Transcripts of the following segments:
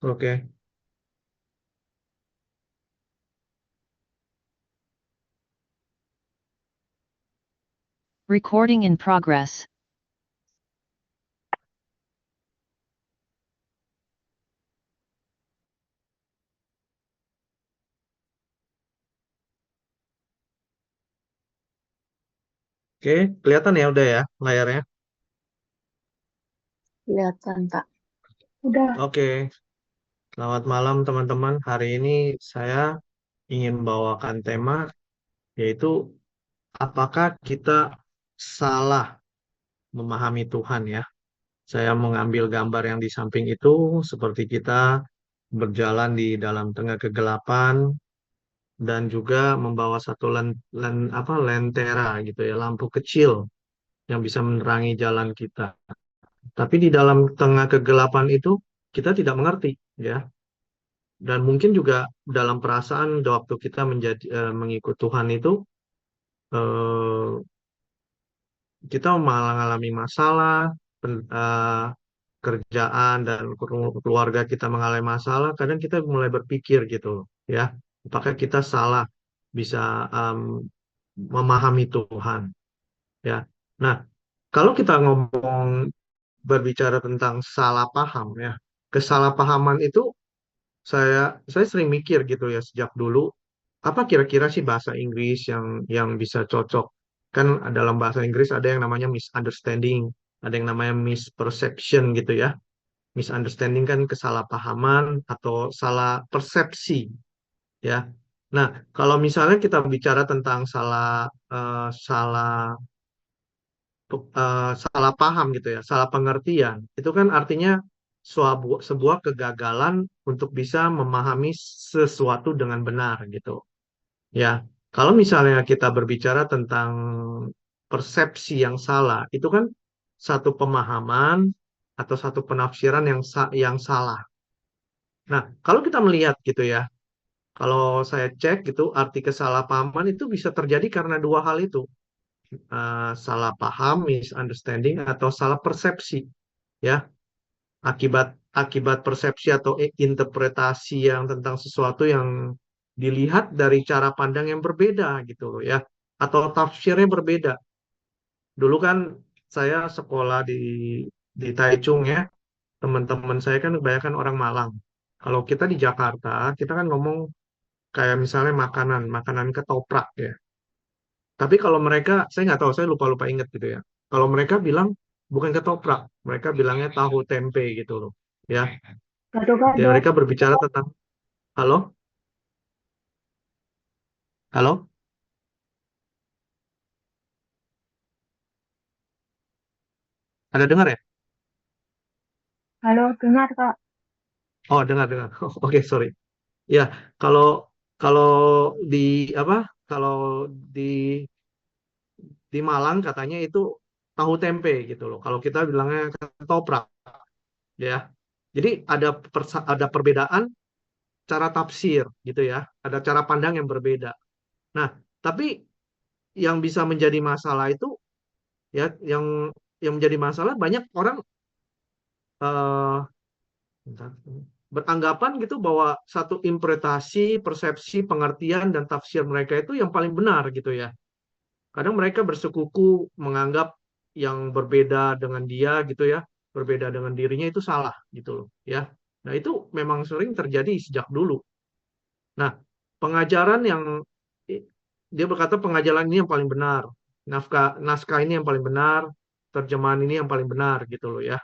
Oke. Recording in progress. Oke, kelihatan ya udah ya layarnya. Kelihatan, Kak. Udah. Oke, selamat malam teman-teman. Hari ini saya ingin bawakan tema yaitu apakah kita salah memahami Tuhan ya. Saya mengambil gambar yang di samping itu seperti kita berjalan di dalam tengah kegelapan dan juga membawa satu lentera gitu ya, lampu kecil yang bisa menerangi jalan kita. Tapi di dalam tengah kegelapan itu kita tidak mengerti ya. Dan mungkin juga dalam perasaan waktu kita mengikut Tuhan itu eh, kita malah mengalami masalah, kerjaan dan keluarga kita mengalami masalah. Kadang kita mulai berpikir gitu loh, ya, apakah kita salah bisa em, memahami Tuhan ya. Nah, kalau kita ngomong berbicara tentang salah paham ya, kesalahpahaman itu saya sering mikir gitu ya sejak dulu apa kira-kira sih bahasa Inggris yang bisa cocok kan dalam bahasa Inggris ada yang namanya misunderstanding, ada yang namanya misperception gitu ya. Misunderstanding kan kesalahpahaman atau salah persepsi ya. Nah, kalau misalnya kita bicara tentang salah paham gitu ya, salah pengertian. Itu kan artinya sebuah kegagalan untuk bisa memahami sesuatu dengan benar gitu. Ya, kalau misalnya kita berbicara tentang persepsi yang salah, itu kan satu pemahaman atau satu penafsiran yang salah. Nah, kalau kita melihat gitu ya, kalau saya cek gitu, arti kesalahpahaman itu bisa terjadi karena dua hal itu. Salah paham, misunderstanding, atau salah persepsi, ya. Akibat akibat persepsi atau interpretasi yang tentang sesuatu yang dilihat dari cara pandang yang berbeda gitu loh ya, atau tafsirnya berbeda. Dulu kan saya sekolah di Taichung ya, teman-teman saya kan kebanyakan orang Malang. Kalau kita di Jakarta, kita kan ngomong kayak misalnya makanan ketoprak ya. Tapi kalau mereka, saya nggak tahu, saya lupa-lupa ingat gitu ya. Kalau mereka bilang bukan ketoprak, mereka bilangnya tahu tempe gitu loh. Ya, jadi Gado-gado. mereka berbicara tentang, halo, halo, ada dengar ya? Halo, dengar, Kak. Oh, dengar, dengar. Oke, sorry. Ya, kalau kalau di apa? Kalau di di Malang katanya itu tahu tempe gitu loh. Kalau kita bilangnya ketoprak, ya. Jadi ada perbedaan cara tafsir gitu ya. Ada cara pandang yang berbeda. Nah, tapi yang bisa menjadi masalah itu ya yang menjadi masalah banyak orang eh, bentar, beranggapan gitu bahwa satu interpretasi, persepsi, pengertian dan tafsir mereka itu yang paling benar gitu ya. Kadang mereka bersekuku menganggap yang berbeda dengan dia gitu ya, berbeda dengan dirinya itu salah gitu loh ya. Nah, itu memang sering terjadi sejak dulu. Nah, pengajaran yang dia berkata pengajaran ini yang paling benar, naskah ini yang paling benar, terjemahan ini yang paling benar gitu loh ya.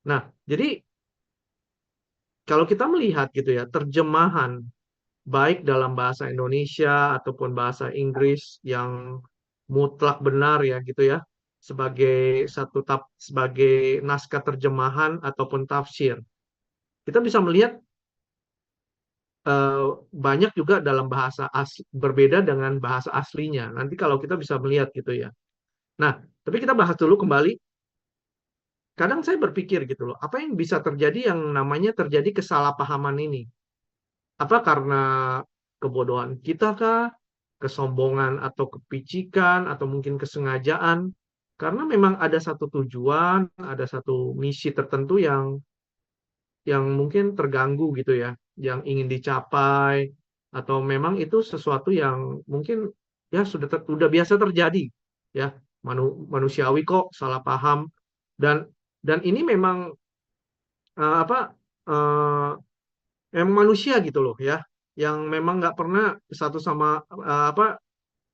Nah, jadi kalau kita melihat gitu ya, terjemahan baik dalam bahasa Indonesia ataupun bahasa Inggris yang mutlak benar ya gitu ya, sebagai sebagai naskah terjemahan ataupun tafsir. Kita bisa melihat eh, banyak juga dalam bahasa berbeda dengan bahasa aslinya. Nanti kalau kita bisa melihat gitu ya. Nah, tapi kita bahas dulu kembali. Kadang saya berpikir gitu loh, apa yang bisa terjadi yang namanya terjadi kesalahpahaman ini? Apa karena kebodohan kita kah? Kesombongan atau kepicikan atau mungkin kesengajaan? Karena memang ada satu tujuan, ada satu misi tertentu yang yang mungkin terganggu gitu ya, yang ingin dicapai, atau memang itu sesuatu yang mungkin ya sudah biasa terjadi ya, manusiawi kok salah paham, dan ini memang apa emang manusia gitu loh ya, yang memang nggak pernah satu sama apa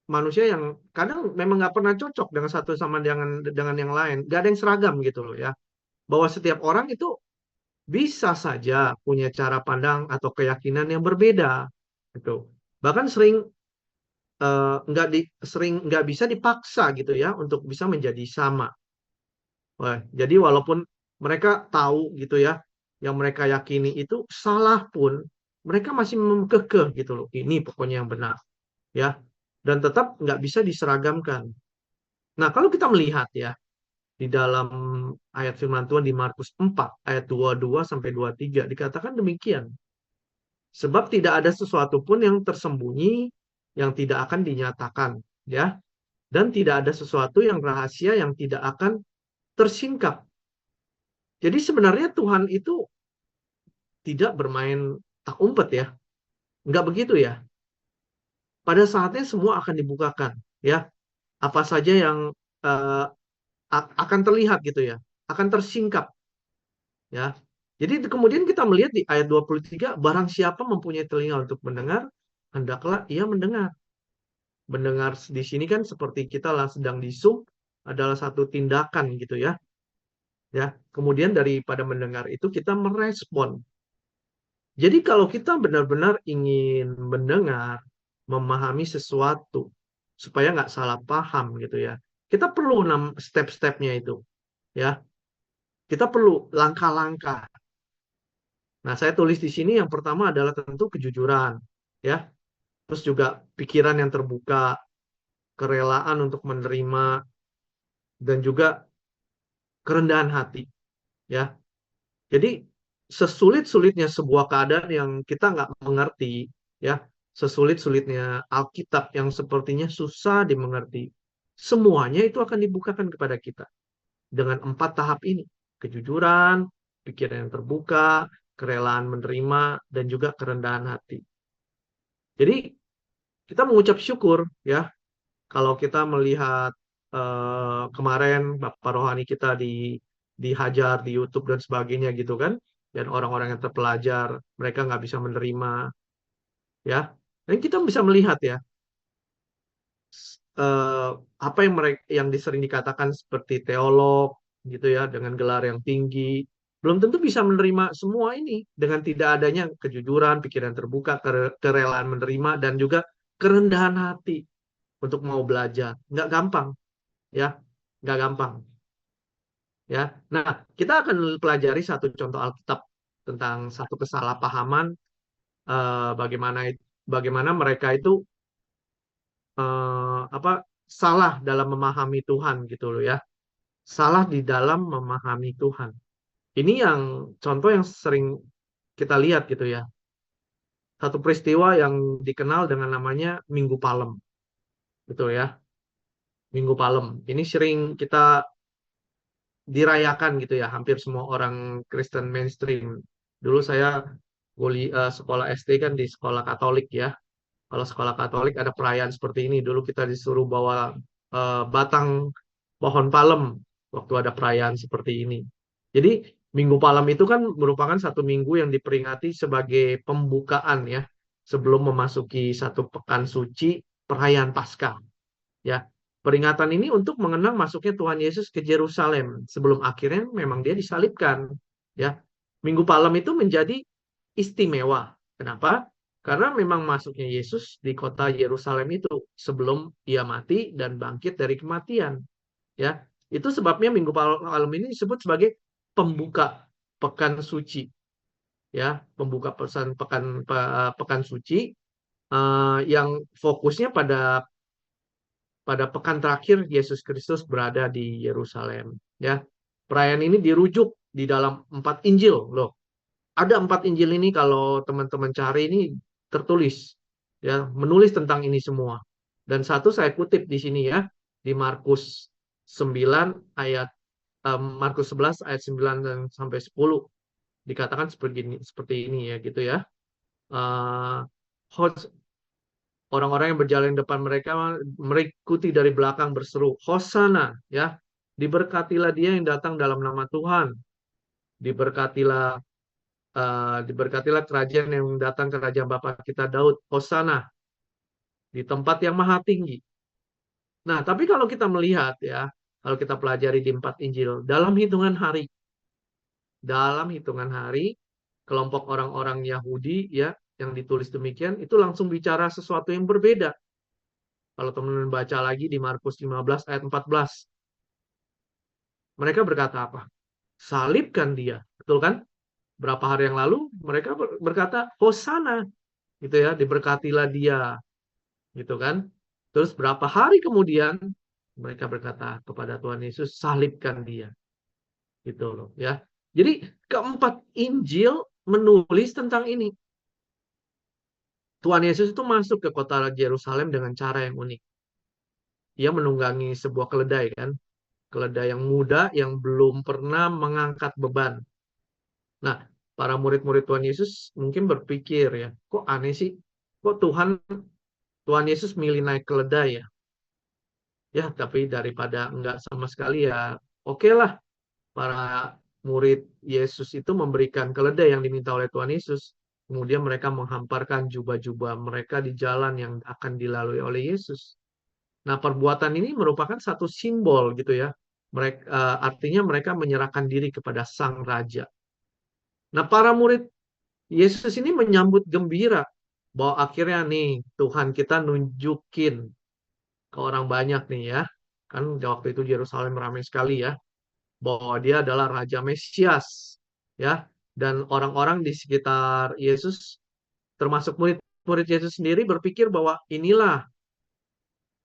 manusia yang kadang memang nggak pernah cocok dengan satu sama dengan yang lain, nggak ada yang seragam gitu loh ya, bahwa setiap orang itu bisa saja punya cara pandang atau keyakinan yang berbeda gitu, bahkan sering nggak bisa dipaksa gitu ya untuk bisa menjadi sama. Wah, jadi walaupun mereka tahu gitu ya, yang mereka yakini itu salah pun, mereka masih kekeh gitu loh. Ini pokoknya yang benar ya, dan tetap nggak bisa diseragamkan. Nah, kalau kita melihat ya di dalam ayat firman Tuhan di Markus 4 ayat 22 sampai 23 dikatakan demikian. Sebab tidak ada sesuatu pun yang tersembunyi yang tidak akan dinyatakan ya, dan tidak ada sesuatu yang rahasia yang tidak akan tersingkap. Jadi sebenarnya Tuhan itu tidak bermain tak umpet ya. Nggak begitu ya. Pada saatnya semua akan dibukakan ya. Apa saja yang eh, akan terlihat gitu ya. Akan tersingkap ya. Jadi kemudian kita melihat di ayat 23, barang siapa mempunyai telinga untuk mendengar, hendaklah ia mendengar. Mendengar di sini kan seperti kita lah sedang di Zoom, adalah satu tindakan gitu ya. Ya. Kemudian daripada mendengar itu kita merespon. Jadi kalau kita benar-benar ingin mendengar, memahami sesuatu, supaya nggak salah paham gitu ya, kita perlu step-stepnya itu, ya. Kita perlu langkah-langkah. Nah, saya tulis di sini yang pertama adalah tentu kejujuran, ya. Terus juga pikiran yang terbuka, kerelaan untuk menerima, dan juga kerendahan hati, ya. Jadi sesulit-sulitnya sebuah keadaan yang kita nggak mengerti, ya, sesulit-sulitnya Alkitab yang sepertinya susah dimengerti, semuanya itu akan dibukakan kepada kita dengan 4 tahap ini: kejujuran, pikiran yang terbuka, kerelaan menerima, dan juga kerendahan hati. Jadi kita mengucap syukur ya kalau kita melihat kemarin Bapak Rohani kita dihajar di YouTube dan sebagainya gitu kan, dan orang-orang yang terpelajar mereka nggak bisa menerima ya, dan kita bisa melihat ya eh, apa yang mereka yang sering dikatakan seperti teolog gitu ya dengan gelar yang tinggi belum tentu bisa menerima semua ini dengan tidak adanya kejujuran, pikiran terbuka, kerelaan menerima, dan juga kerendahan hati untuk mau belajar. Nggak gampang ya, nggak gampang ya. Nah, kita akan pelajari satu contoh Alkitab tentang satu kesalahpahaman, bagaimana bagaimana mereka itu apa salah dalam memahami Tuhan gitu loh ya. Salah di dalam memahami Tuhan. Ini yang contoh yang sering kita lihat gitu ya. Satu peristiwa yang dikenal dengan namanya Minggu Palem, gitu ya. Minggu Palem. Ini sering kita dirayakan gitu ya, hampir semua orang Kristen mainstream. Dulu saya sekolah SD kan di sekolah Katolik ya. Kalau sekolah Katolik ada perayaan seperti ini. Dulu kita disuruh bawa batang pohon palem waktu ada perayaan seperti ini. Jadi Minggu Palem itu kan merupakan satu minggu yang diperingati sebagai pembukaan ya, sebelum memasuki satu pekan suci perayaan Paskah. Ya, peringatan ini untuk mengenang masuknya Tuhan Yesus ke Yerusalem sebelum akhirnya memang dia disalibkan. Ya, Minggu Palem itu menjadi istimewa. Kenapa? Karena memang masuknya Yesus di kota Yerusalem itu sebelum ia mati dan bangkit dari kematian. Ya, itu sebabnya Minggu Palem ini disebut sebagai pembuka pekan suci. Ya, pembuka pekan suci yang fokusnya pada pekan terakhir Yesus Kristus berada di Yerusalem. Ya, perayaan ini dirujuk di dalam 4 Injil loh. Ada 4 Injil ini kalau teman-teman cari ini tertulis, ya, menulis tentang ini semua. Dan satu saya kutip di sini ya, di Markus 9 ayat Markus 11 ayat 9 dan sampai 10. dikatakan seperti ini ya gitu ya. Eh, hos- Orang-orang yang berjalan di depan mereka mengikuti dari belakang berseru, Hosana, ya. Diberkatilah dia yang datang dalam nama Tuhan. Diberkatilah diberkatilah kerajaan yang datang kerajaan Bapa kita Daud. Hosana di tempat yang maha tinggi. Nah, tapi kalau kita melihat ya, kalau kita pelajari di 4 Injil, dalam hitungan hari, kelompok orang-orang Yahudi ya yang ditulis demikian itu langsung bicara sesuatu yang berbeda. Kalau teman-teman baca lagi di Markus 15 ayat 14, mereka berkata apa? Salibkan dia, betul kan? Berapa hari yang lalu mereka berkata Hosana, gitu ya, diberkatilah dia, gitu kan? Terus berapa hari kemudian mereka berkata kepada Tuhan Yesus, salibkan dia, gitu loh, ya. Jadi keempat Injil menulis tentang ini. Tuhan Yesus itu masuk ke kota Yerusalem dengan cara yang unik. Ia menunggangi sebuah keledai kan, keledai yang muda yang belum pernah mengangkat beban. Nah, para murid-murid Tuhan Yesus mungkin berpikir ya, kok aneh sih? Kok Tuhan Yesus milih naik keledai ya? Ya, tapi daripada enggak sama sekali ya, oke lah. Para murid Yesus itu memberikan keledai yang diminta oleh Tuhan Yesus. Kemudian mereka menghamparkan jubah-jubah mereka di jalan yang akan dilalui oleh Yesus. Nah, perbuatan ini merupakan satu simbol gitu ya. Artinya mereka menyerahkan diri kepada Sang Raja. Nah, para murid Yesus ini menyambut gembira bahwa akhirnya nih Tuhan kita nunjukin ke orang banyak nih ya. Kan waktu itu Yerusalem ramai sekali ya, bahwa dia adalah Raja Mesias ya. Dan orang-orang di sekitar Yesus termasuk murid-murid Yesus sendiri berpikir bahwa inilah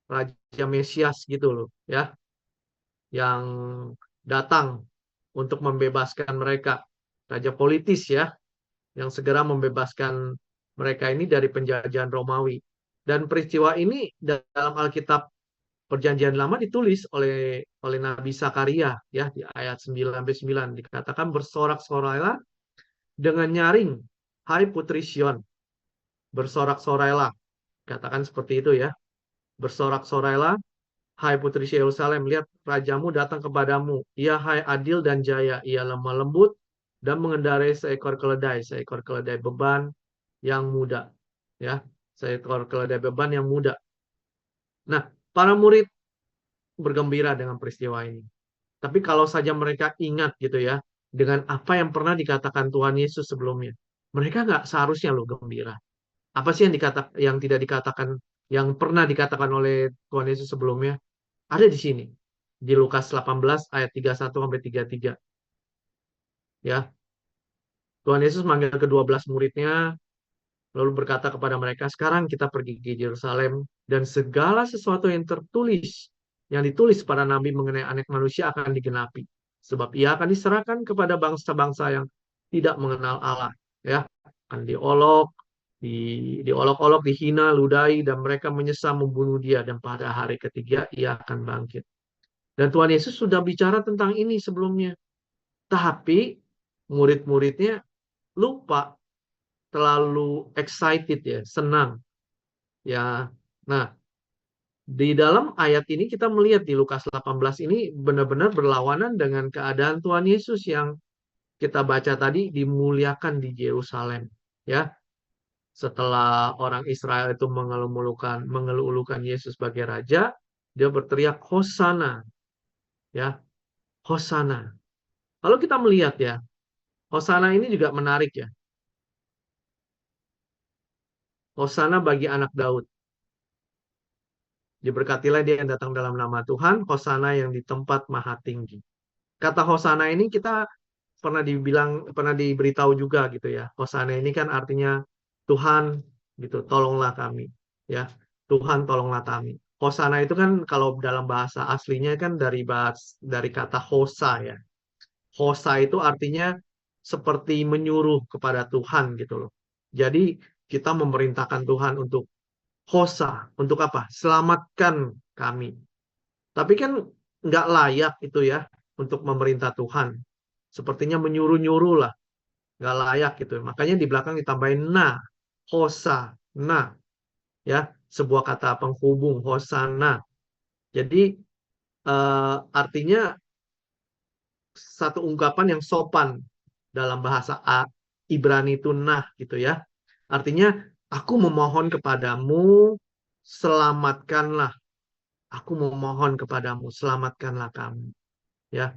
Raja Mesias gitu loh ya, yang datang untuk membebaskan mereka, raja politis ya, yang segera membebaskan mereka ini dari penjajahan Romawi. Dan peristiwa ini dalam Alkitab Perjanjian Lama ditulis oleh Nabi Zakaria ya di ayat 9-9 dikatakan bersorak-sorailah dengan nyaring, hai putri Sion, bersorak-sorailah. Katakan seperti itu ya. Bersorak-sorailah, hai putri Yerusalem, lihat rajamu datang kepadamu. Ia hai adil dan jaya, ia lemah lembut dan mengendarai seekor keledai beban yang muda. Ya, seekor keledai beban yang muda. Nah, para murid bergembira dengan peristiwa ini. Tapi kalau saja mereka ingat gitu ya, dengan apa yang pernah dikatakan Tuhan Yesus sebelumnya, mereka nggak seharusnya loh gembira. Apa sih yang tidak dikatakan, yang pernah dikatakan oleh Tuhan Yesus sebelumnya? Ada di sini. Di Lukas 18 ayat 31 sampai 33. Ya, Tuhan Yesus manggil ke-12 muridnya, lalu berkata kepada mereka, sekarang kita pergi ke Yerusalem, dan segala sesuatu yang ditulis pada Nabi mengenai anak manusia akan digenapi. Sebab ia akan diserahkan kepada bangsa-bangsa yang tidak mengenal Allah. Ya, akan diolok-olok, dihina, ludahi, dan mereka menyesal membunuh dia. Dan pada hari ketiga ia akan bangkit. Dan Tuhan Yesus sudah bicara tentang ini sebelumnya. Tapi murid-muridnya lupa, terlalu excited ya, senang. Ya. Nah, di dalam ayat ini kita melihat di Lukas 18 ini benar-benar berlawanan dengan keadaan Tuhan Yesus yang kita baca tadi dimuliakan di Yerusalem. Ya, setelah orang Israel itu mengeluh-ulukan Yesus sebagai raja, dia berteriak Hosana, ya, Hosana. Lalu kita melihat ya, Hosana ini juga menarik ya. Hosana bagi anak Daud. Diberkatilah dia yang datang dalam nama Tuhan, Hosana yang di tempat maha tinggi. Kata Hosana ini kita pernah diberitahu juga gitu ya. Hosana ini kan artinya Tuhan gitu, tolonglah kami. Ya, Tuhan tolonglah kami. Hosana itu kan kalau dalam bahasa aslinya kan dari kata hosa ya. Hosa itu artinya seperti menyuruh kepada Tuhan gitu loh. Jadi kita memerintahkan Tuhan untuk hosa, untuk apa? Selamatkan kami. Tapi kan nggak layak itu ya untuk memerintah Tuhan. Sepertinya menyuruh-nyuruh lah. nggak layak gitu. Makanya di belakang ditambahin na, hosana, ya, sebuah kata penghubung hosana. Jadi artinya satu ungkapan yang sopan dalam bahasa Ibrani itu nah gitu ya. Artinya aku memohon kepadamu, selamatkanlah. Aku memohon kepadamu, selamatkanlah kami. Ya.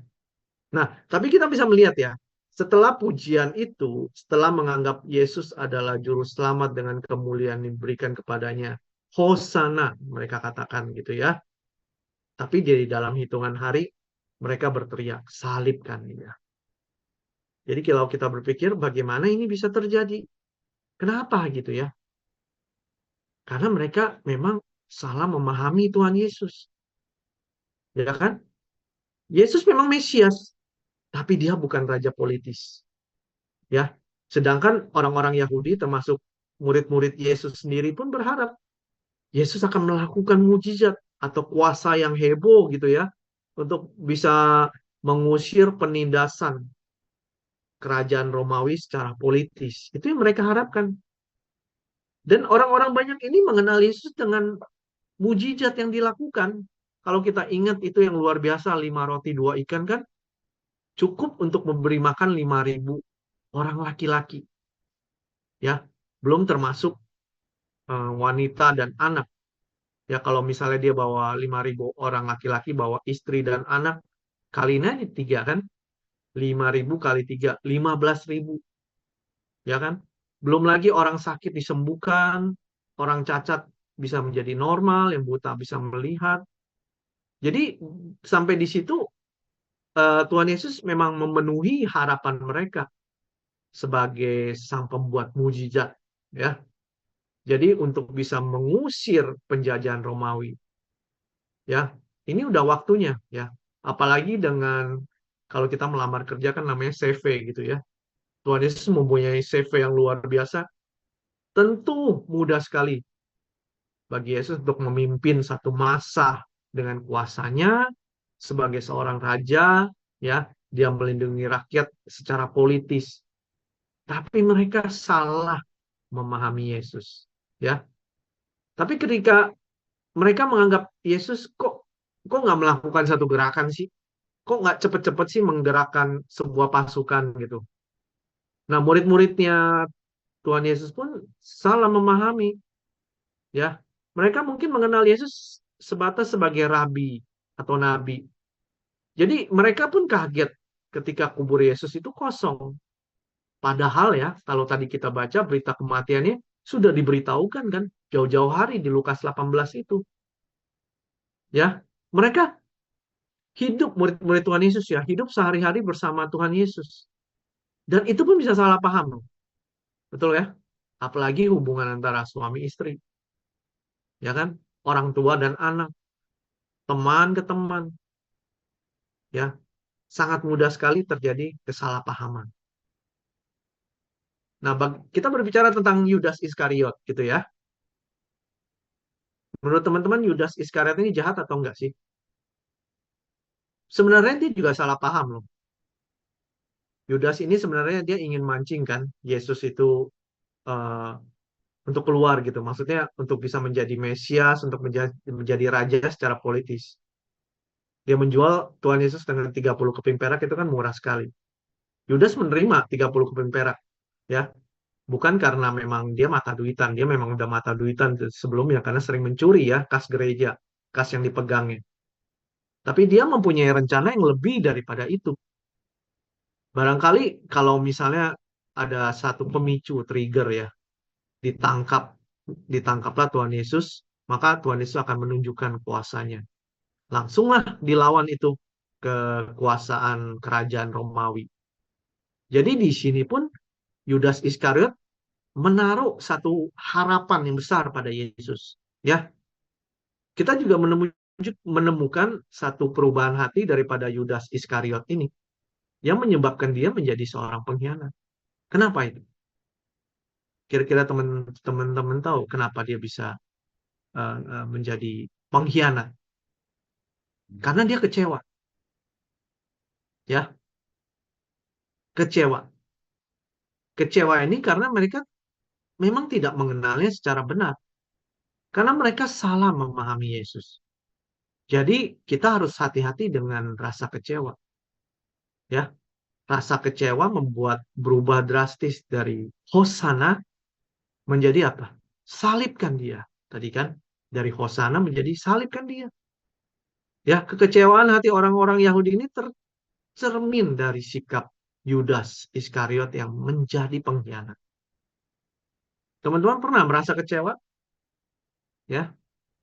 Nah, tapi kita bisa melihat ya, setelah pujian itu, setelah menganggap Yesus adalah juru selamat dengan kemuliaan yang diberikan kepadanya, Hosana mereka katakan gitu ya. Tapi jadi dalam hitungan hari mereka berteriak, salibkan dia. Jadi kalau kita berpikir bagaimana ini bisa terjadi? Kenapa gitu ya? Karena mereka memang salah memahami Tuhan Yesus. Ya kan? Yesus memang Mesias, tapi dia bukan raja politis. Ya. Sedangkan orang-orang Yahudi termasuk murid-murid Yesus sendiri pun berharap Yesus akan melakukan mujizat atau kuasa yang heboh gitu ya untuk bisa mengusir penindasan kerajaan Romawi secara politis. Itu yang mereka harapkan. Dan orang-orang banyak ini mengenal Yesus dengan mujizat yang dilakukan. Kalau kita ingat itu yang luar biasa, 5 roti 2 ikan kan, cukup untuk memberi makan 5.000 orang laki-laki. Ya, belum termasuk wanita dan anak. Ya, kalau misalnya dia bawa 5.000 orang laki-laki, bawa istri dan anak, kalinya ini 3 kan, 5.000 kali 3, 15.000. Ya kan? Belum lagi orang sakit disembuhkan, orang cacat bisa menjadi normal, yang buta bisa melihat. Jadi sampai di situ Tuhan Yesus memang memenuhi harapan mereka sebagai sang pembuat mujizat, ya. Jadi untuk bisa mengusir penjajahan Romawi, ya. Ini udah waktunya, ya. Apalagi dengan kalau kita melamar kerja kan namanya CV gitu ya. Tuhan Yesus mempunyai CV yang luar biasa. Tentu mudah sekali bagi Yesus untuk memimpin satu masa dengan kuasanya sebagai seorang raja, ya. Dia melindungi rakyat secara politis. Tapi mereka salah memahami Yesus, ya. Tapi ketika mereka menganggap Yesus kok nggak melakukan satu gerakan sih, kok nggak cepet-cepet sih menggerakkan sebuah pasukan gitu. Nah, murid-muridnya Tuhan Yesus pun salah memahami, ya. Mereka mungkin mengenal Yesus sebatas sebagai rabi atau nabi. Jadi mereka pun kaget ketika kubur Yesus itu kosong. Padahal ya, kalau tadi kita baca berita kematiannya sudah diberitahukan kan jauh-jauh hari di Lukas 18 itu. Ya, mereka hidup murid-murid Tuhan Yesus ya, hidup sehari-hari bersama Tuhan Yesus. Dan itu pun bisa salah paham, betul ya? Apalagi hubungan antara suami istri, ya kan? Orang tua dan anak, teman ke teman, ya. Sangat mudah sekali terjadi kesalahpahaman. Nah, kita berbicara tentang Yudas Iskariot gitu ya. Menurut teman-teman Yudas Iskariot ini jahat atau enggak sih? Sebenarnya dia juga salah paham loh. Yudas ini sebenarnya dia ingin mancing kan Yesus itu eh, untuk keluar gitu. Maksudnya untuk bisa menjadi Mesias, untuk menjadi raja secara politis. Dia menjual Tuhan Yesus dengan 30 keping perak itu kan murah sekali. Yudas menerima 30 keping perak, ya. Bukan karena memang dia mata duitan, dia memang udah mata duitan sebelumnya karena sering mencuri ya kas gereja, kas yang dipegangnya. Tapi dia mempunyai rencana yang lebih daripada itu. Barangkali kalau misalnya ada satu pemicu trigger ya, ditangkap ditangkaplah Tuhan Yesus, maka Tuhan Yesus akan menunjukkan kuasanya. Langsunglah dilawan itu kekuasaan kerajaan Romawi. Jadi di sini pun Yudas Iskariot menaruh satu harapan yang besar pada Yesus. Ya, kita juga menemukan satu perubahan hati daripada Yudas Iskariot ini yang menyebabkan dia menjadi seorang pengkhianat. Kenapa itu? Kira-kira teman-teman tahu kenapa dia bisa menjadi pengkhianat? Karena dia kecewa, ya, kecewa. kecewa ini karena mereka memang tidak mengenalnya secara benar. Karena mereka salah memahami Yesus. Jadi kita harus hati-hati dengan rasa kecewa. Ya, rasa kecewa membuat berubah drastis dari Hosana menjadi apa? Salibkan dia. Tadi kan dari Hosana menjadi salibkan dia. Ya, kekecewaan hati orang-orang Yahudi ini tercermin dari sikap Yudas Iskariot yang menjadi pengkhianat. Teman-teman pernah merasa kecewa? Ya,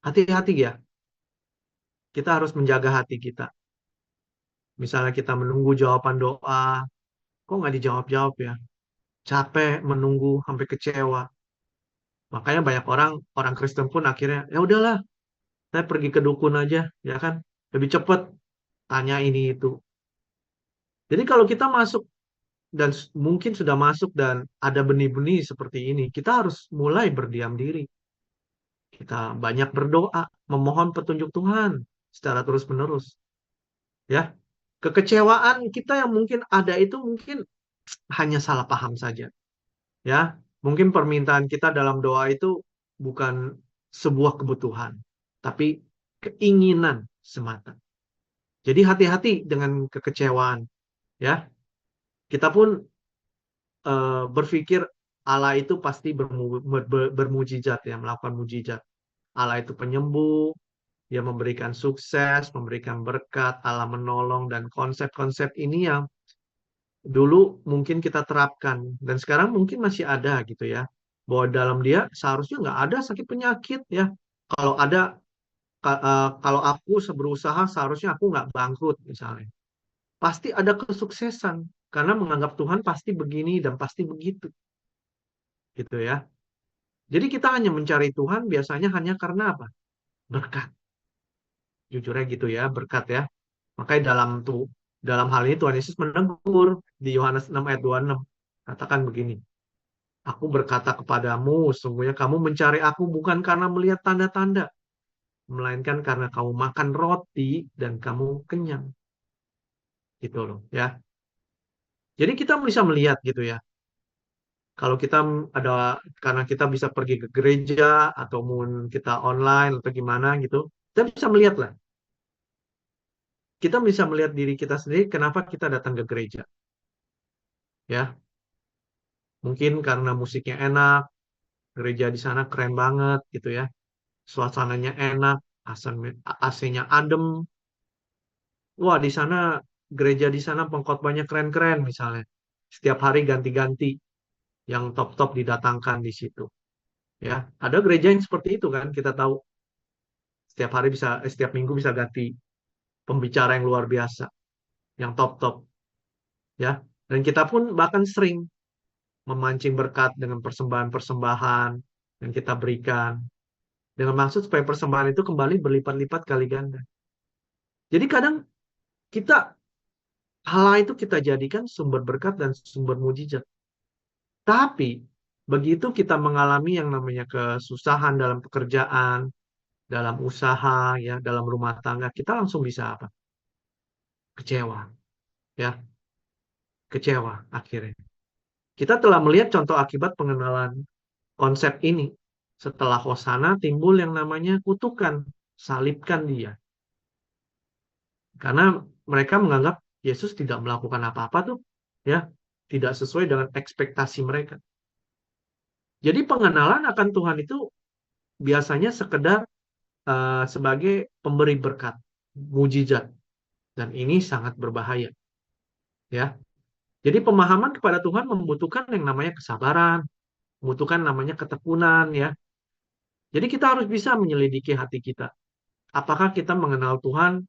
hati-hati ya. Kita harus menjaga hati kita. Misalnya kita menunggu jawaban doa, kok nggak dijawab-jawab ya? Capek menunggu sampai kecewa. Makanya banyak orang, orang Kristen pun akhirnya, ya udahlah, saya pergi ke dukun aja, ya kan? Lebih cepat tanya ini itu. Jadi kalau kita masuk dan mungkin sudah masuk dan ada benih-benih seperti ini, kita harus mulai berdiam diri. Kita banyak berdoa, memohon petunjuk Tuhan secara terus-menerus. Ya, kekecewaan kita yang mungkin ada itu mungkin hanya salah paham saja. Ya, mungkin permintaan kita dalam doa itu bukan sebuah kebutuhan, tapi keinginan semata. Jadi hati-hati dengan kekecewaan. Ya, kita pun berpikir Allah itu pasti bermujizat ya, melakukan mujizat. Allah itu penyembuh, dia memberikan sukses, memberikan berkat, Allah menolong, dan konsep-konsep ini yang dulu mungkin kita terapkan, dan sekarang mungkin masih ada gitu ya, bahwa dalam dia seharusnya nggak ada sakit penyakit ya. Kalau ada, kalau aku berusaha seharusnya aku nggak bangkrut misalnya. Pasti ada kesuksesan, karena menganggap Tuhan pasti begini dan pasti begitu gitu ya. Jadi kita hanya mencari Tuhan biasanya hanya karena apa? Berkat. Jujurnya gitu ya, berkat ya. Makanya dalam hal ini Tuhan Yesus menegur di Yohanes 6 ayat 26. Katakan begini, aku berkata kepadamu, sungguhnya kamu mencari aku bukan karena melihat tanda-tanda, melainkan karena kamu makan roti dan kamu kenyang. Gitu loh ya. Jadi kita bisa melihat gitu ya. Kalau kita ada, karena kita bisa pergi ke gereja atau mungkin kita online atau gimana gitu, kita bisa melihat lah. Kita bisa melihat diri kita sendiri kenapa kita datang ke gereja. Ya, mungkin karena musiknya enak, gereja di sana keren banget gitu ya. Suasananya enak, AC-nya adem. Wah, di sana gereja di sana pengkhotbahnya keren-keren misalnya. Setiap hari ganti-ganti yang top-top didatangkan di situ. Ya, ada gereja yang seperti itu kan, kita tahu setiap hari bisa, setiap minggu bisa ganti pembicara yang luar biasa, yang top-top ya. Dan kita pun bahkan sering memancing berkat dengan persembahan-persembahan yang kita berikan. Dengan maksud supaya persembahan itu kembali berlipat-lipat kali ganda. Jadi kadang kita, hal itu kita jadikan sumber berkat dan sumber mujizat. Tapi begitu kita mengalami yang namanya kesusahan dalam pekerjaan, dalam usaha, ya, dalam rumah tangga, kita langsung bisa apa? Kecewa, ya, kecewa akhirnya. Kita telah melihat contoh akibat pengenalan konsep ini. Setelah Hosana timbul yang namanya kutukan, salibkan dia. Karena mereka menganggap Yesus tidak melakukan apa-apa tuh, ya, tidak sesuai dengan ekspektasi mereka. Jadi pengenalan akan Tuhan itu biasanya sekedar sebagai pemberi berkat, mujizat, dan ini sangat berbahaya, ya. Jadi pemahaman kepada Tuhan membutuhkan yang namanya kesabaran, membutuhkan namanya ketekunan, ya. Jadi kita harus bisa menyelidiki hati kita. Apakah kita mengenal Tuhan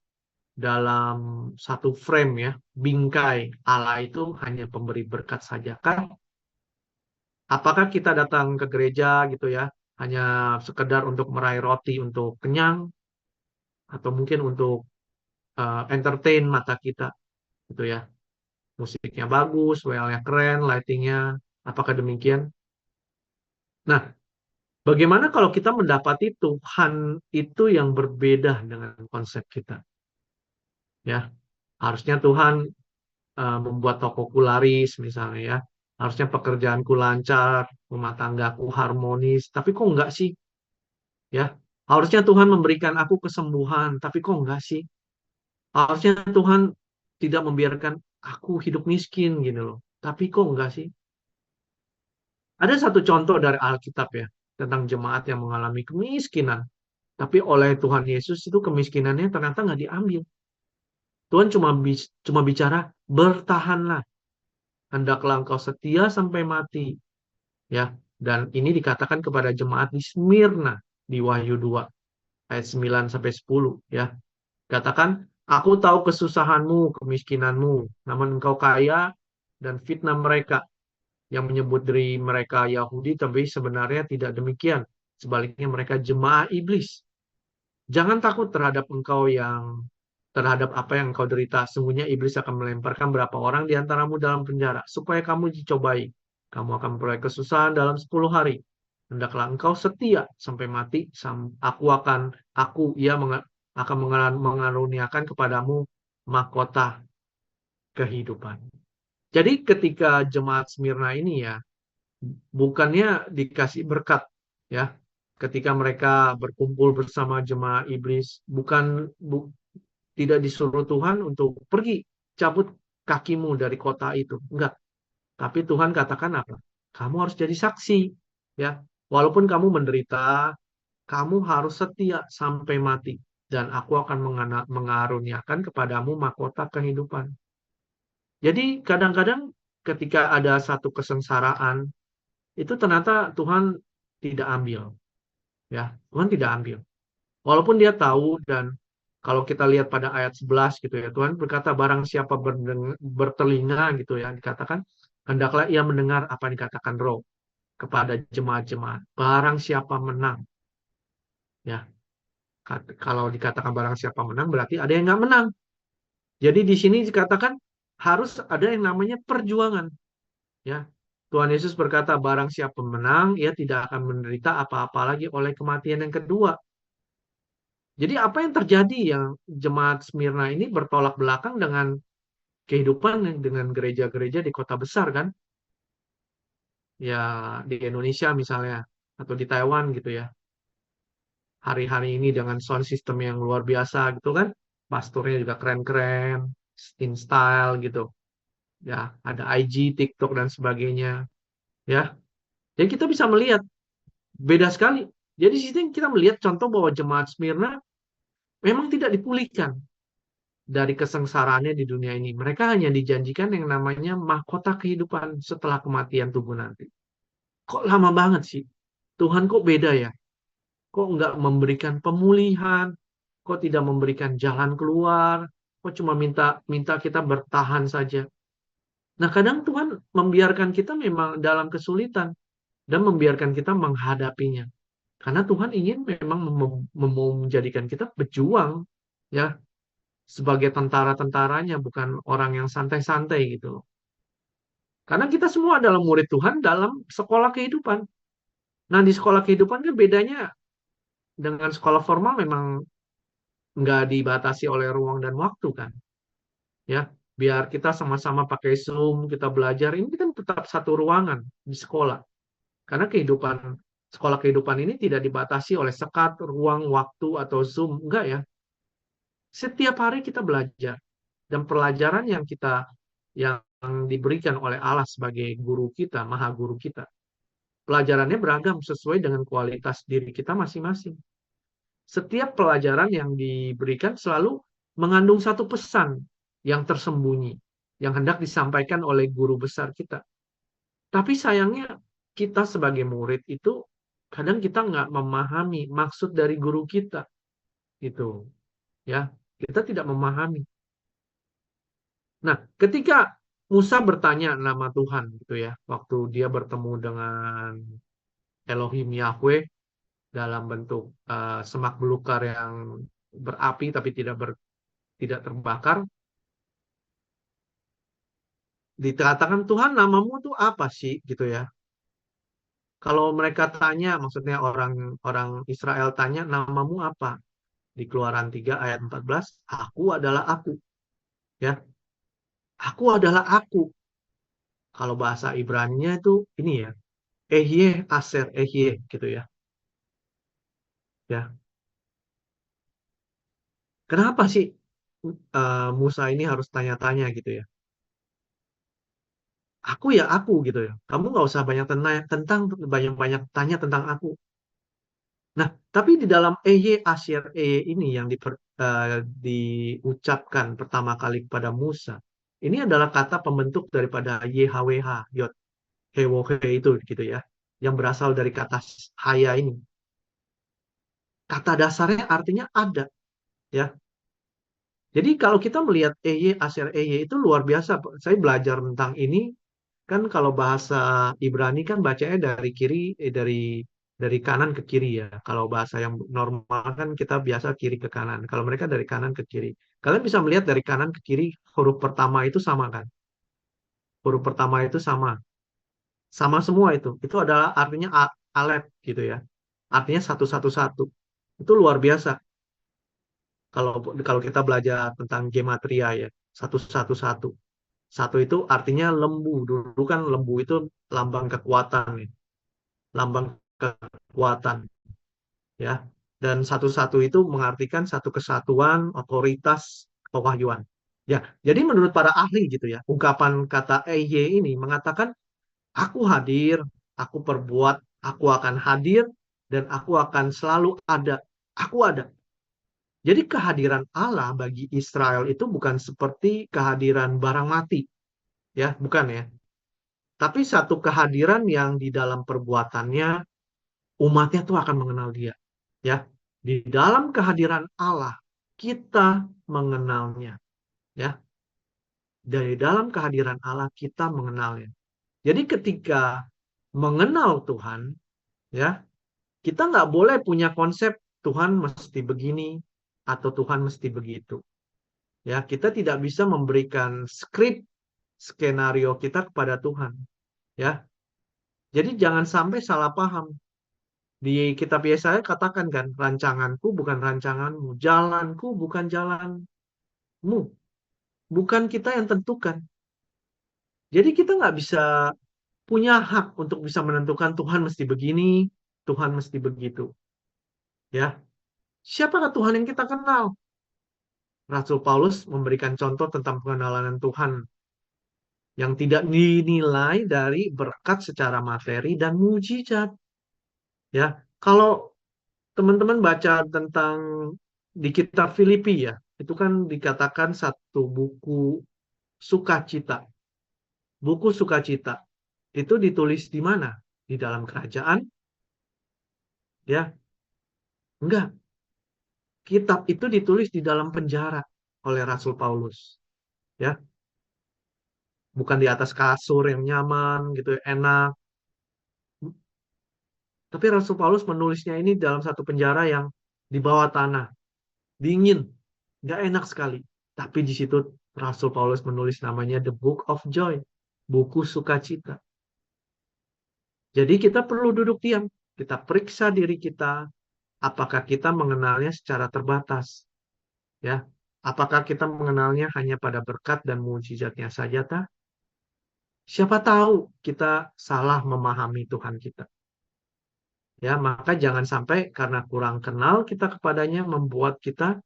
dalam satu frame ya, bingkai Allah itu hanya pemberi berkat saja kan? Apakah kita datang ke gereja gitu ya, hanya sekedar untuk meraih roti untuk kenyang, atau mungkin untuk entertain mata kita gitu ya. Musiknya bagus, WL-nya keren, lightingnya, apakah demikian? Nah, bagaimana kalau kita mendapati Tuhan itu yang berbeda dengan konsep kita? Ya, harusnya Tuhan membuat tokoku laris misalnya ya. Harusnya pekerjaanku lancar, rumah tanggaku harmonis, tapi kok enggak sih? Ya, harusnya Tuhan memberikan aku kesembuhan, tapi kok enggak sih? Harusnya Tuhan tidak membiarkan aku hidup miskin gitu loh. Tapi kok enggak sih? Ada satu contoh dari Alkitab ya, tentang jemaat yang mengalami kemiskinan. Tapi oleh Tuhan Yesus itu kemiskinannya ternyata nggak diambil. Tuhan cuma bicara, bertahanlah, hendaklah engkau setia sampai mati. Ya, dan ini dikatakan kepada jemaat di Smyrna di Wahyu 2 ayat 9 sampai 10 ya. Katakan, aku tahu kesusahanmu, kemiskinanmu, namun engkau kaya dan fitnah mereka yang menyebut diri mereka Yahudi, tapi sebenarnya tidak demikian. Sebaliknya mereka jemaah iblis. Jangan takut terhadap apa yang engkau derita. Sungguhnya iblis akan melemparkan berapa orang di antaramu dalam penjara, supaya kamu dicobai. Kamu akan memperoleh kesusahan dalam 10 hari. Hendaklah engkau setia sampai mati. Ia akan mengaruniakan kepadamu mahkota kehidupan. Jadi ketika jemaat Smyrna ini ya, bukannya dikasih berkat ya, ketika mereka berkumpul bersama jemaah iblis, tidak disuruh Tuhan untuk pergi cabut kakimu dari kota itu, enggak. Tapi Tuhan katakan apa? Kamu harus jadi saksi ya, walaupun kamu menderita, kamu harus setia sampai mati, dan aku akan mengaruniakan kepadamu mahkota kehidupan. Jadi kadang-kadang ketika ada satu kesengsaraan, itu ternyata Tuhan tidak ambil, ya. Tuhan tidak ambil. Walaupun dia tahu, dan kalau kita lihat pada ayat 11 gitu ya, Tuhan berkata barang siapa bertelinga gitu ya, dikatakan hendaklah ia mendengar apa yang dikatakan Roh kepada jemaat-jemaat. Barang siapa menang, ya. Kalau dikatakan barang siapa menang berarti ada yang nggak menang. Jadi di sini dikatakan harus ada yang namanya perjuangan, ya. Tuhan Yesus berkata, barang siapa menang, ia tidak akan menderita apa-apa lagi oleh kematian yang kedua. Jadi apa yang terjadi yang jemaat Smyrna ini bertolak belakang dengan kehidupan dengan gereja-gereja di kota besar kan? Ya di Indonesia misalnya, atau di Taiwan gitu ya. Hari-hari ini dengan sound system yang luar biasa gitu kan. Pastornya juga keren-keren, in style gitu. Ya, ada IG, TikTok dan sebagainya. Ya, jadi kita bisa melihat beda sekali. Jadi di sini kita melihat contoh bahwa jemaat Smyrna memang tidak dipulihkan dari kesengsaraannya di dunia ini. Mereka hanya dijanjikan yang namanya mahkota kehidupan setelah kematian tubuh nanti. Kok lama banget sih? Tuhan kok beda ya? Kok nggak memberikan pemulihan? Kok tidak memberikan jalan keluar? Kok cuma minta minta kita bertahan saja? Nah, kadang Tuhan membiarkan kita memang dalam kesulitan dan membiarkan kita menghadapinya. Karena Tuhan ingin memang menjadikan kita pejuang, ya, sebagai tentara-tentaranya, bukan orang yang santai-santai gitu loh. Karena kita semua adalah murid Tuhan dalam sekolah kehidupan. Nah, di sekolah kehidupan kan bedanya dengan sekolah formal, memang nggak dibatasi oleh ruang dan waktu kan. Ya, biar kita sama-sama pakai Zoom, kita belajar, ini kan tetap satu ruangan di sekolah. Karena sekolah kehidupan ini tidak dibatasi oleh sekat, ruang, waktu, atau Zoom. Enggak ya. Setiap hari kita belajar. Dan pelajaran yang diberikan oleh Allah sebagai guru kita, maha guru kita, pelajarannya beragam sesuai dengan kualitas diri kita masing-masing. Setiap pelajaran yang diberikan selalu mengandung satu pesan yang tersembunyi, yang hendak disampaikan oleh guru besar kita. Tapi sayangnya kita sebagai murid itu kadang kita nggak memahami maksud dari guru kita, gitu, ya. Kita tidak memahami. Nah, ketika Musa bertanya nama Tuhan gitu ya, waktu dia bertemu dengan Elohim Yahweh dalam bentuk semak belukar yang berapi tapi tidak terbakar, dikatakan Tuhan namamu tuh apa sih gitu ya. Kalau mereka tanya, maksudnya orang Israel tanya namamu apa? Di Keluaran 3 ayat 14, aku adalah aku, ya. Aku adalah aku. Kalau bahasa Ibraninya itu ini ya, Ehye, Aser, Ehye gitu ya. Ya, kenapa sih Musa ini harus tanya-tanya gitu ya? Aku ya aku gitu ya. Kamu nggak usah banyak tentang banyak-banyak tanya tentang aku. Nah, tapi di dalam Asyir ini yang diucapkan pertama kali kepada Musa, ini adalah kata pembentuk daripada YHWH, Yod, Hewohe itu gitu ya, yang berasal dari kata haya ini. Kata dasarnya artinya ada, ya. Jadi kalau kita melihat Asyir itu luar biasa. Saya belajar tentang ini kan kalau bahasa Ibrani kan bacanya dari kiri dari kanan ke kiri ya. Kalau bahasa yang normal kan kita biasa kiri ke kanan. Kalau mereka dari kanan ke kiri. Kalian bisa melihat dari kanan ke kiri huruf pertama itu sama kan? Huruf pertama itu sama. Sama semua itu. Itu adalah artinya alef gitu ya. Artinya satu satu satu. Itu luar biasa. Kalau kalau kita belajar tentang gematria ya. Satu satu satu. Satu itu artinya lembu. Dulu kan lembu itu lambang kekuatan ya. Lambang kekuatan ya. Dan satu-satu itu mengartikan satu kesatuan, otoritas, pewahyuan. Ya, jadi menurut para ahli gitu ya, ungkapan kata EY ini mengatakan aku hadir, aku perbuat, aku akan hadir dan aku akan selalu ada. Aku ada. Jadi kehadiran Allah bagi Israel itu bukan seperti kehadiran barang mati, ya, bukan ya. Tapi satu kehadiran yang di dalam perbuatannya umatnya tuh akan mengenal dia. Ya, di dalam kehadiran Allah kita mengenalnya. Ya, dari dalam kehadiran Allah kita mengenalnya. Jadi ketika mengenal Tuhan, ya kita nggak boleh punya konsep Tuhan mesti begini atau Tuhan mesti begitu. Ya, kita tidak bisa memberikan skrip skenario kita kepada Tuhan. Ya, jadi jangan sampai salah paham. Di kitab Yesaya katakan kan, rancanganku bukan rancanganmu, jalanku bukan jalanmu, bukan kita yang tentukan. Jadi kita nggak bisa punya hak untuk bisa menentukan Tuhan mesti begini, Tuhan mesti begitu. Ya, siapakah Tuhan yang kita kenal? Rasul Paulus memberikan contoh tentang pengenalan Tuhan yang tidak dinilai dari berkat secara materi dan mujizat. Ya, kalau teman-teman baca tentang di kitab Filipi ya, itu kan dikatakan satu buku sukacita. Buku sukacita itu ditulis di mana? Di dalam kerajaan? Ya, enggak. Kitab itu ditulis di dalam penjara oleh Rasul Paulus. Ya, bukan di atas kasur yang nyaman gitu, enak. Tapi Rasul Paulus menulisnya ini dalam satu penjara yang di bawah tanah, dingin, nggak enak sekali. Tapi di situ Rasul Paulus menulis namanya The Book of Joy, buku sukacita. Jadi kita perlu duduk diam, kita periksa diri kita, apakah kita mengenalnya secara terbatas, ya? Apakah kita mengenalnya hanya pada berkat dan mujizatnya saja, tak? Siapa tahu kita salah memahami Tuhan kita. Ya, maka jangan sampai karena kurang kenal kita kepadanya membuat kita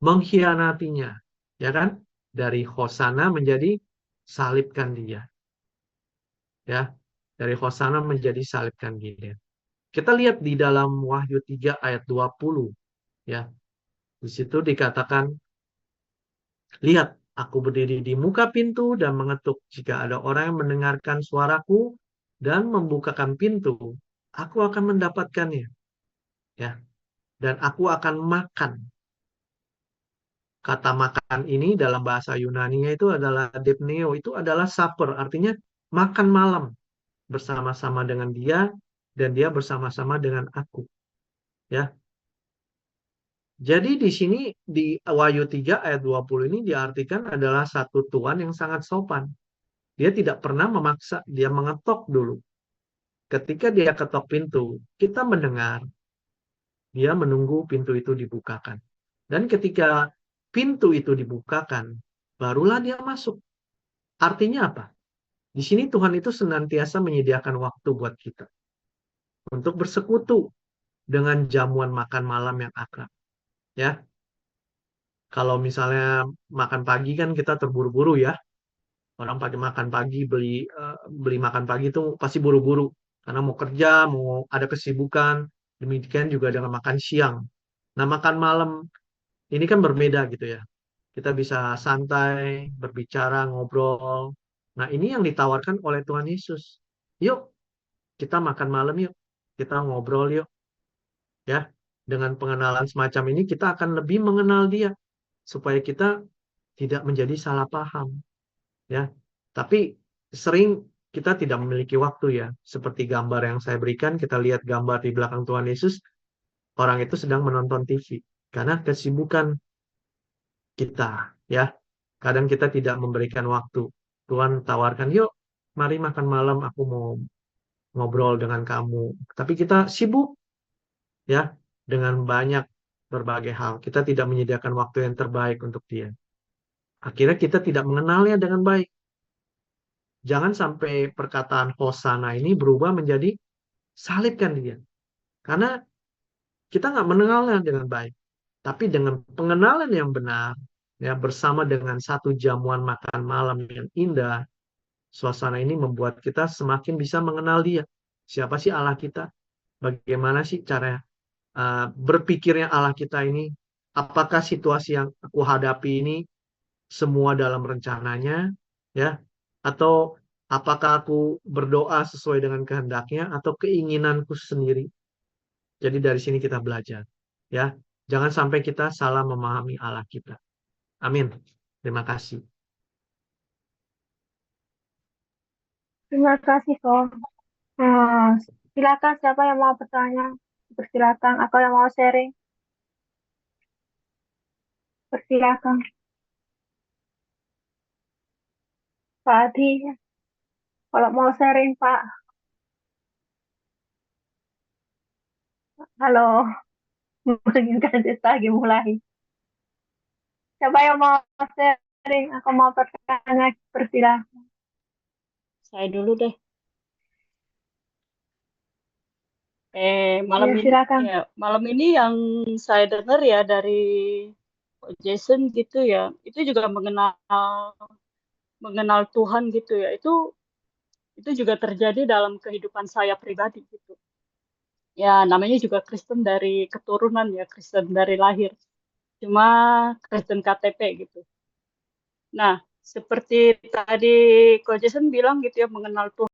mengkhianatinya, ya kan? Dari Hosana menjadi salibkan dia, ya. Dari Hosana menjadi salibkan dia. Kita lihat di dalam Wahyu 3 ayat 20, ya. Di situ dikatakan, lihat, aku berdiri di muka pintu dan mengetuk. Jika ada orang yang mendengarkan suaraku dan membukakan pintu, aku akan mendapatkannya, ya. Dan aku akan makan. Kata makan ini dalam bahasa Yunani-nya itu adalah depneo, itu adalah supper, artinya makan malam bersama-sama dengan dia dan dia bersama-sama dengan aku, ya. Jadi di sini di Wahyu 3 ayat 20 ini diartikan adalah satu Tuhan yang sangat sopan. Dia tidak pernah memaksa, dia mengetok dulu. Ketika dia ketok pintu, kita mendengar, dia menunggu pintu itu dibukakan. Dan ketika pintu itu dibukakan, barulah dia masuk. Artinya apa? Di sini Tuhan itu senantiasa menyediakan waktu buat kita untuk bersekutu dengan jamuan makan malam yang akrab. Ya, kalau misalnya makan pagi kan kita terburu-buru ya. Orang pagi makan pagi beli makan pagi itu pasti buru-buru karena mau kerja, mau ada kesibukan. Demikian juga dengan makan siang. Nah, makan malam ini kan berbeda gitu ya. Kita bisa santai, berbicara, ngobrol. Nah, ini yang ditawarkan oleh Tuhan Yesus. Yuk, kita makan malam yuk. Kita ngobrol yuk. Ya, dengan pengenalan semacam ini kita akan lebih mengenal dia supaya kita tidak menjadi salah paham. Ya, tapi sering kita tidak memiliki waktu ya. Seperti gambar yang saya berikan, kita lihat gambar di belakang Tuhan Yesus, orang itu sedang menonton TV karena kesibukan kita, ya. Kadang kita tidak memberikan waktu. Tuhan tawarkan, yuk, mari makan malam, aku mau ngobrol dengan kamu. Tapi kita sibuk, ya, dengan banyak berbagai hal. Kita tidak menyediakan waktu yang terbaik untuk dia. Akhirnya kita tidak mengenalnya dengan baik. Jangan sampai perkataan Hosana ini berubah menjadi salibkan dia. Karena kita nggak mengenalnya dengan baik. Tapi dengan pengenalan yang benar, ya bersama dengan satu jamuan makan malam yang indah, suasana ini membuat kita semakin bisa mengenal dia. Siapa sih Allah kita? Bagaimana sih cara berpikirnya Allah kita ini? Apakah situasi yang aku hadapi ini semua dalam rencananya, ya? Atau apakah aku berdoa sesuai dengan kehendaknya atau keinginanku sendiri? Jadi dari sini kita belajar, ya. Jangan sampai kita salah memahami Allah kita. Amin. Terima kasih. Terima kasih, Kak. Nah, silakan siapa yang mau bertanya? Persilakan. Atau yang mau sharing? Persilakan. Pak Adi, kalau mau sharing, Pak. Halo, mungkin kita lagi mulai. Siapa yang mau sharing? Aku mau bertanya, persilakan. Saya dulu deh. Ya, silakan. Malam ini yang saya dengar ya dari Jason gitu ya, itu juga mengenal Tuhan gitu ya. Itu juga terjadi dalam kehidupan saya pribadi gitu. Ya, namanya juga Kristen dari keturunan ya, Kristen dari lahir. Cuma Kristen KTP gitu. Nah, seperti tadi Ko Jason bilang gitu ya, mengenal Tuhan